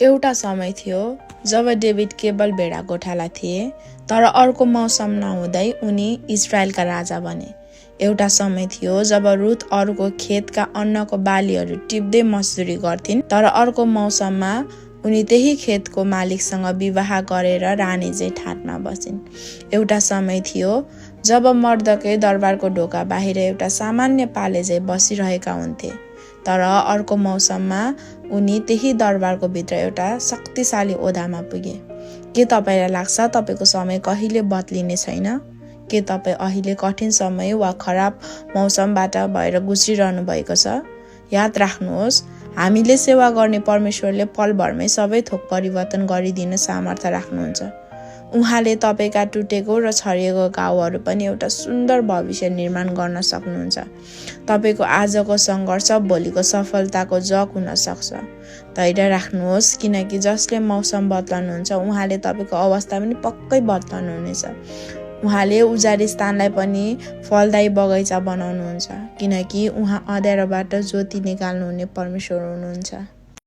एउटा समय थियो जब डेभिड केवल भेडा गोठाला थिए, तर अर्को मौसम नहुँदै उनी इजरायलका राजा बने। एउटा समय थियो जब रुथ अरूको खेतका अन्नको बालीहरू टिप्दै मजदुरी गर्थिन्, तर अर्को मौसममा उनी त्यही खेतको मालिकसँग विवाह गरेर रानी चाहिँ ठाटमा बसिन्। एउटा समय थियो जब मर्दकै दरबारको ढोका बाहिर एउटा सामान्य पाले चाहिँ बसिरहेका हुन्थे, तर अर्को मौसममा उनी त्यही दरबारको भित्र एउटा शक्तिशाली ओहदामा पुगे। के तपाईलाई लाग्छ तपाईको समय कहिले बदलिने छैन? के तपाईँ अहिले कठिन समय वा खराब मौसमबाट भएर गुज्रिरहनु भएको छ? याद राख्नुहोस्, हामीले सेवा गर्ने परमेश्वरले पलभरमै सबै थोक परिवर्तन गरिदिन सामर्थ्य राख्नुहुन्छ। उहाँले तपाईका टुटेको र छरिएको घाउहरू पनि एउटा सुन्दर भविष्य निर्माण गर्न सक्नुहुन्छ। तपाईको आजको सङ्घर्ष भोलिको सफलताको जग हुन सक्छ। धैर्य राख्नुहोस्, किनकि जसले मौसम बदल्नुहुन्छ उहाँले तपाईको अवस्था पनि पक्कै बदल्नुहुनेछ। उहाँले उजाडी स्थानलाई पनि फलदायी बगैँचा बनाउनुहुन्छ, किनकि उहाँ अँध्यारोबाट ज्योति निकाल्नुहुने परमेश्वर हुनुहुन्छ।